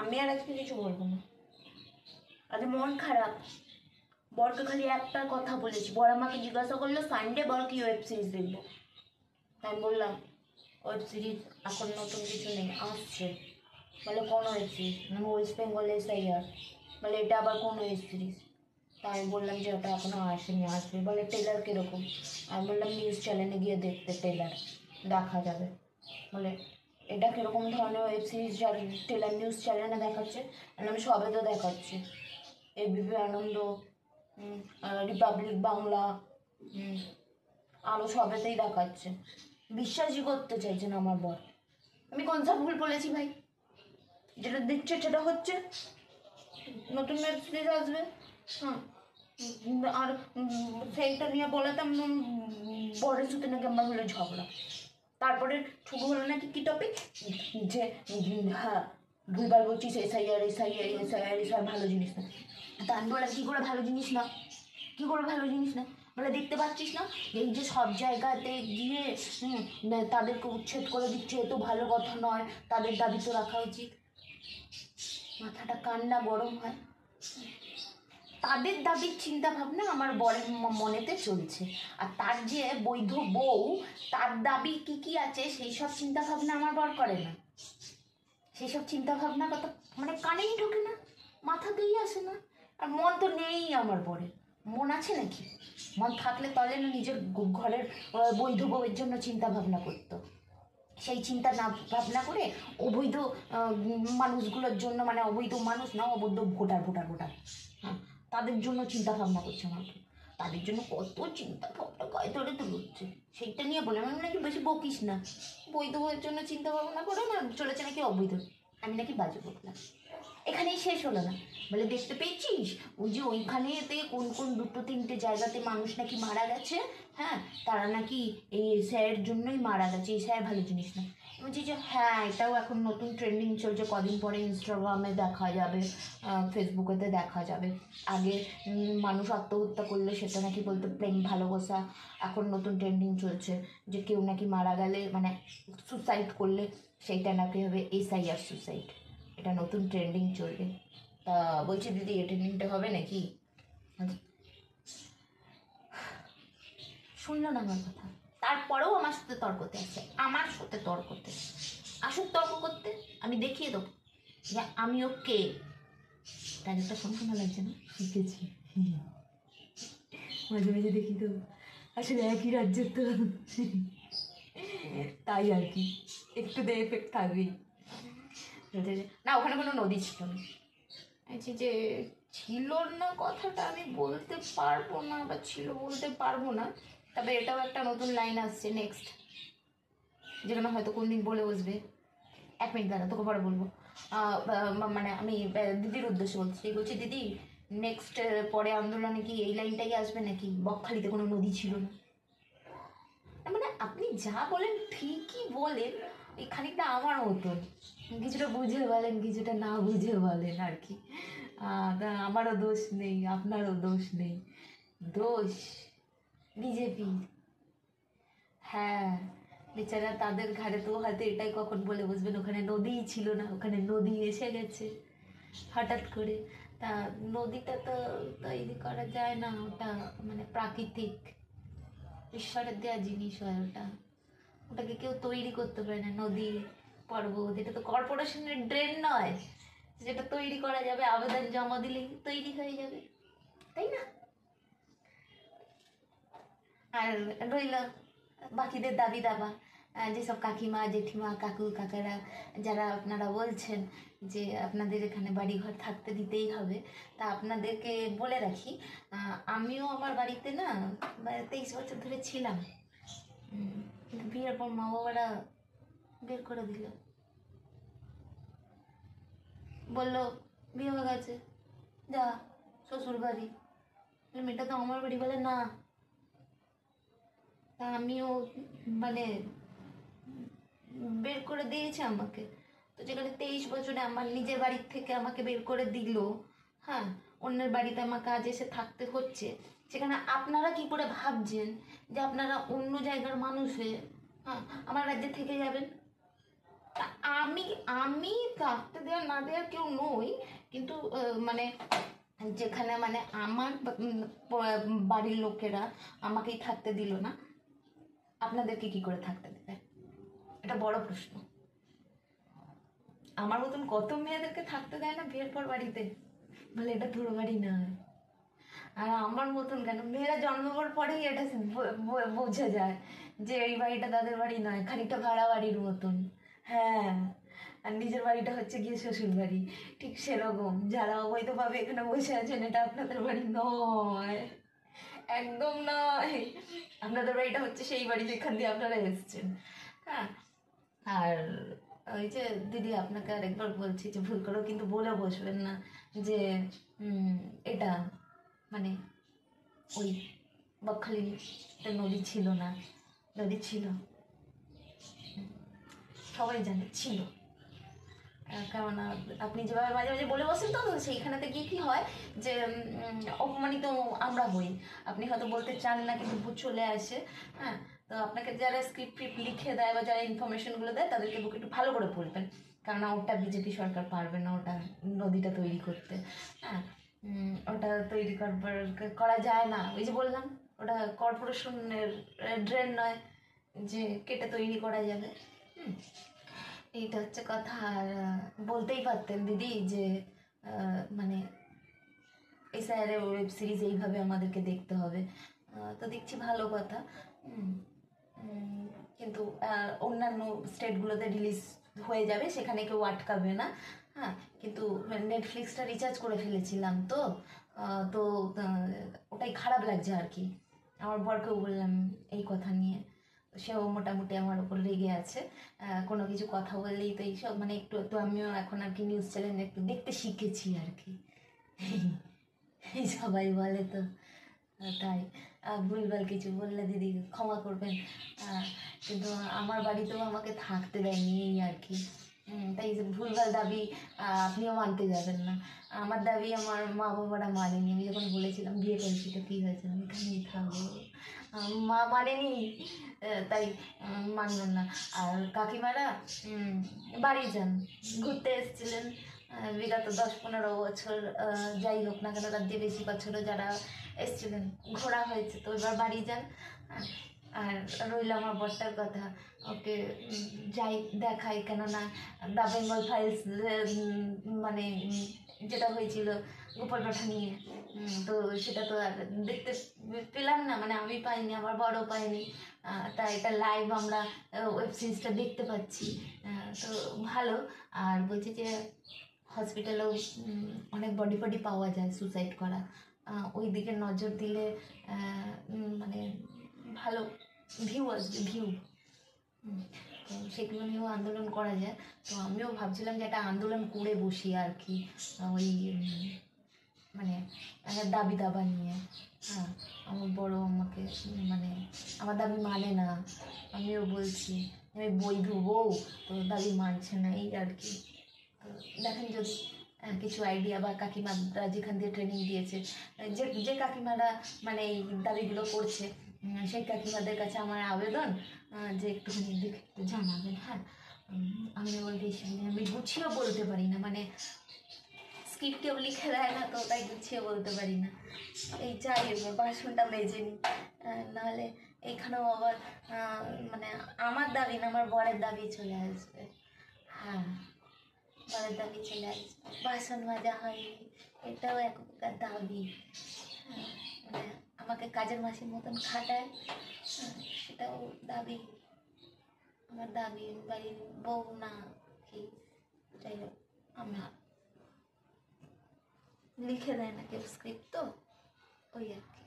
আমি আর আজকে কিছু বলবো না। আজ মন খারাপ, বরকে খালি একটা কথা বলেছি। বর আমাকে জিজ্ঞাসা করলো সানডে বল কি ওয়েব সিরিজ দেখবো। আমি বললাম ওয়েব সিরিজ এখন নতুন কিছু নেই, আসছে। বলে কোন ওয়েব সিরিজ? আমি ওয়েস্ট বেঙ্গল SIR। বলে এটা আবার কোন ওয়েব সিরিজ? তা আমি বললাম যে ওটা এখনো আসেনি, আসবে। বলে টেলার কীরকম? আমি বললাম নিউজ চ্যানেলে গিয়ে দেখতে, টেলার দেখা যাবে। বলে এটা কীরকম ধরনের ওয়েব সিরিজ যার টেলার নিউজ চ্যানেলে দেখাচ্ছে? আমি সবে তো দেখাচ্ছে, ABP আনন্দ, রিপাবলিক বাংলা, আরও সবেতেই দেখাচ্ছে। বিশ্বাসই করতে চাইছে না আমার বর। আমি কোন সব ভুল বলেছি ভাই? যেটা দিচ্ছে সেটা হচ্ছে, নতুন ওয়েব সিরিজ আসবে, হ্যাঁ, আর সেইটা নিয়ে বলাতাম বরের সাথে নাকি আমার হলো ঝগড়া। তারপরে শুরু হলো নাকি কি টপিক, যে হ্যাঁ দুইবার বলছিস SIR ভালো জিনিস না। তা আমি বললাম কী করে ভালো জিনিস না, কী করে ভালো জিনিস না? বলে দেখতে পাচ্ছিস না এই যে সব জায়গাতে গিয়ে তাদেরকে উচ্ছেদ করে দিচ্ছে, এ তো ভালো কথা নয়, তাদের দাবি তো রাখা উচিত। মাথাটা কান্না গরম হয়। তাদের দাবির চিন্তা ভাবনা আমার বরের মনেতে চলছে, আর তার যে বৈধ বউ, তার দাবি কি কি আছে সেই সব চিন্তা ভাবনা আমার বর করে না। সেই সব চিন্তা ভাবনা কত মানে কানেই ঢোকে না, মাথাতেই আসে না। আর মন তো নেই আমার বরের। মন আছে নাকি? মন থাকলে তাহলে না নিজের ঘরের বৈধ বউয়ের জন্য চিন্তা ভাবনা করতো। সেই চিন্তা না ভাবনা করে অবৈধ মানুষগুলোর জন্য, মানে অবৈধ মানুষ না, অবৈধ ভোটার, হ্যাঁ, তাদের জন্য চিন্তা ভাবনা করছে আমার। তাদের জন্য কত চিন্তা ভাবনা গায়ে ধরে তুলছে, সেইটা নিয়ে বলে আমি নাকি বেশি বকিস না, বৈধ বউয়ের জন্য চিন্তা ভাবনা করে না চলেছে নাকি অবৈধ, আমি নাকি বাজে বললাম। এখানেই শেষ হলো না। বলে দেখতে পেয়েছিস ওই যে ওইখানেতে কোন কোন দুটো তিনটে জায়গাতে মানুষ নাকি মারা গেছে, হ্যাঁ, তারা নাকি এই স্যারের জন্যই মারা গেছে, এই স্যার ভালো জিনিস না। বলছি যে হ্যাঁ এটাও এখন নতুন ট্রেন্ডিং চলছে, কদিন পরে ইনস্টাগ্রামে দেখা যাবে, ফেসবুকেতে দেখা যাবে। আগে মানুষ আত্মহত্যা করলে সেটা নাকি বলতো প্রেম ভালোবাসা, এখন নতুন ট্রেন্ডিং চলছে যে কেউ নাকি মারা গেলে মানে সুসাইড করলে সেইটা নাকি হবে SIR সুসাইড। এটা নতুন ট্রেন্ডিং চলবে। তা বলছি দিদি এই ট্রেন্ডিংটা হবে নাকি? শুনলো না আমার কথা, তারপরেও আমার সাথে তর্কতে আসে, আমার সাথে তর্কতে আসুক, তর্ক করতে আমি দেখিয়ে দেবো যে আমিও কে। তাই একটা শোনা লাগছে না, শিখেছি মাঝে মাঝে দেখি তো, আসলে একই রাজ্যের তো, তাই আর কি একটু দে এফেক্ট থাকবেই। না ওখানে কোনো নদী ছিল না। আচ্ছা যে ছিল না কথাটা আমি বলতে পারবো না, বা ছিল বলতে পারবো না, তবে এটাও একটা নতুন লাইন আসছে নেক্সট, যেখানে হয়তো কোন দিন বলে বসবে। 1 মিনিট দাঁড়া, তোকে পরে বলবো। মানে আমি দিদির উদ্দেশ্যে বলছি দিদি নেক্সট পরে আন্দোলনে কি এই লাইনটাই আসবে নাকি বকখালিতে কোনো নদী ছিল না? মানে আপনি যা বলেন ঠিকই বলেন, এই খানিকটা আমার মতন, কিছুটা বুঝে বলেন কিছুটা না বুঝে বলেন আর কি। আমারও দোষ নেই, আপনারও দোষ নেই, দোষ বিজেপি। হ্যাঁ বেচারা তাদের ঘাড়ে তো হয়তো এটাই কখন বলে বসবেন ওখানে নদীই ছিল না, ওখানে নদী এসে গেছে হঠাৎ করে। তা নদীটা তো তৈরি করা যায় না, ওটা মানে প্রাকৃতিক ঈশ্বরের দেওয়া জিনিস হয় ওটা, ওটাকে কেউ তৈরি করতে পারে না। নদী পর্বত এটা তো কর্পোরেশনের ড্রেন নয় যেটা তৈরি করা যাবে, আবেদন জমা দিলেই তৈরি হয়ে যাবে, তাই না? আর রইল বাকিদের দাবি দাবা, যেসব কাকিমা জেঠিমা কাকু কাকারা যারা আপনারা বলছেন যে আপনাদের এখানে বাড়িঘর থাকতে দিতেই হবে, তা আপনাদেরকে বলে রাখি আমিও আমার বাড়িতে না 23 বছর ধরে ছিলাম, কিন্তু বিয়ের পর মা বাবারা বের করে দিল, বললো বিয়ে হয়ে গেছে যা শ্বশুর বাড়ি। মেয়েটা তো আমার বাড়ি, বলে না। তা আমিও মানে বের করে দিয়েছে আমাকে, তো যেখানে 23 বছরে আমার নিজের বাড়ির থেকে আমাকে বের করে দিল, হ্যাঁ, অন্যের বাড়িতে আমাকে আজ এসে থাকতে হচ্ছে, সেখানে আপনারা কি করে ভাবছেন যে আপনারা অন্য জায়গার মানুষ হয়ে হ্যাঁ আমার রাজ্যে থেকে যাবেন? তা আমি আমি থাকতে দেওয়া না দেওয়ার কেউ নই, কিন্তু মানে যেখানে মানে আমার বাড়ির লোকেরা আমাকেই থাকতে দিল না, আপনাদেরকে কি করে থাকতে দেবে? এটা বড় প্রশ্ন। আমার মতন কত মেয়েদেরকে থাকতে দেয় না বিয়ের পর বাড়িতে, বলে এটা তোর বাড়ি নয়। আর আমার মতন কেন, মেয়েরা জন্মাবার পরেই এটা বোঝা যায় যে এই বাড়িটা তাদের বাড়ি নয়, খানিকটা ভাড়া বাড়ির মতন। হ্যাঁ, আর নিজের বাড়িটা হচ্ছে গিয়ে শ্বশুর বাড়ি। ঠিক সেরকম যারা অবৈধভাবে এখানে বসে আছেন, এটা আপনাদের বাড়ি নয়, একদম নয়। আপনাদের বাড়িটা হচ্ছে সেই বাড়ি যেখান দিয়ে আপনারা এসেছেন। হ্যাঁ, আর ওই যে দিদি, আপনাকে আরেকবার বলছি যে ভুল করেও কিন্তু বলে বসবেন না যে এটা মানে ওই বকখালিতে নদী ছিল না। নদী ছিল, সবাই জানে ছিল। কারণ আপনি যেভাবে মাঝে মাঝে বলে বসেন, তো সেইখানেতে গিয়ে কী হয় যে অপমানিত আমরা হই। আপনি হয়তো বলতে চান না, কিন্তু ভূত চলে আসে। হ্যাঁ, তো আপনাকে যারা স্ক্রিপ্ট লিখে দেয় বা যারা ইনফরমেশনগুলো দেয়, তাদেরকে বুকে একটু ভালো করে পড়বেন, কারণ ওটা বিজেপি সরকার পারবে না ওটা নদীটা তৈরি করতে। হ্যাঁ, ওটা তৈরি করা যায় না। ওই যে বললাম, ওটা কর্পোরেশনের ড্রেন নয় যে কেটে তৈরি করা যাবে। এইটা হচ্ছে কথা। আর বলতেই পারতেন দিদি যে মানে এই স্যারের ওয়েব সিরিজ এইভাবে আমাদেরকে দেখতে হবে, তো দেখছি ভালো কথা। কিন্তু অন্যান্য স্টেটগুলোতে রিলিজ হয়ে যাবে, সেখানে কেউ আটকাবে না। হ্যাঁ, কিন্তু নেটফ্লিক্সটা রিচার্জ করে ফেলেছিলাম, তো তো ওটাই খারাপ লাগছে আর কি। আমার বরকেও বললাম এই কথা নিয়ে, সেও মোটামুটি আমার ওপর রেগে আছে। কোনো কিছু কথা বললেই তো এইসব মানে একটু একটু আমিও এখন আর কি নিউজ চ্যানেল একটু দেখতে শিখেছি আর কি। সবাই বলে তো, তাই ভুলভাল কিছু বললে দিদি ক্ষমা করবেন। কিন্তু আমার বাড়িতেও আমাকে থাকতে দেয়নি এই আর কি। তাই ভুলভাল দাবি আপনিও মানতে যাবেন না। আমার দাবি আমার মা বাবারা মানেনি। আমি যখন বলেছিলাম বিয়ে করেছি তো কী হয়েছে, আমি এখানেই থাকবো, মা মানেনি, তাই মানবেন না। আর কাকিমারা বাড়ি যান, ঘুরতে এসেছিলেন বিগত 10-15 বছর, যাই হোক না কেন, তার দিয়ে বেশি বছরও যারা এসেছিলেন, ঘোরা হয়েছে, তো এবার বাড়ি যান। আর রইল আমার বরটার কথা, ওকে যাই দেখাই, কেননা দ্য বেঙ্গল ফাইলস মানে যেটা হয়েছিল গোপাল পাঠা নিয়ে, তো সেটা তো আর দেখতে পেলাম না, মানে আমি পাইনি, আমার বড় পাইনি। তাই এটা লাইভ আমরা ওয়েব সিরিজটা দেখতে পাচ্ছি, তো ভালো। আর বলছি যে হসপিটালেও অনেক বডি ফডি পাওয়া যায় সুসাইড করা, ওই দিকে নজর দিলে মানে ভালো ভিউ আসবে, ভিউ। তো সেগুলো নিয়েও আন্দোলন করা যায়। তো আমিও ভাবছিলাম যে একটা আন্দোলন করে বসি আর কি, ওই মানে দাবি দাবা নিয়ে। হ্যাঁ, আমার বড় আমাকে মানে আমার দাবি মানে না, আমিও বলছি আমি বৈধ বউ, তো দাবি মানছে না, এই আর কি। তো দেখেন যদি কিছু আইডিয়া বা কাকিমারা যেখান দিয়ে ট্রেনিং দিয়েছে, যে যে কাকিমারা মানে এই দাবিগুলো করছে, সেই কাকিমাদের কাছে আমার আবেদন যে একটুখানি দেখে একটু জানাবেন। হ্যাঁ, আমি ওই আমি গুছিয়েও বলতে পারি না, মানে স্ক্রিপ্ট কেউ লিখে দেয় না, তো তাই গুছিয়ে বলতে পারি না। এই যাই বাসনটা মেজে নিই, নাহলে এইখানেও আবার মানে আমার দাবি না, আমার বরের দাবি চলে আসবে। হ্যাঁ, বরের দাবি চলে আসবে, বাসন মাজা হয়নি, এটাও এক প্রকার দাবি। হ্যাঁ, মানে আমাকে কাজের মাসির মতন খাটায়, সেটাও দাবি, আমার দাবি, বাড়ির বউ না কি। যাই হোক, আমার লিখে দেয় না কেউ স্ক্রিপ্ট, তো ওই আর কি।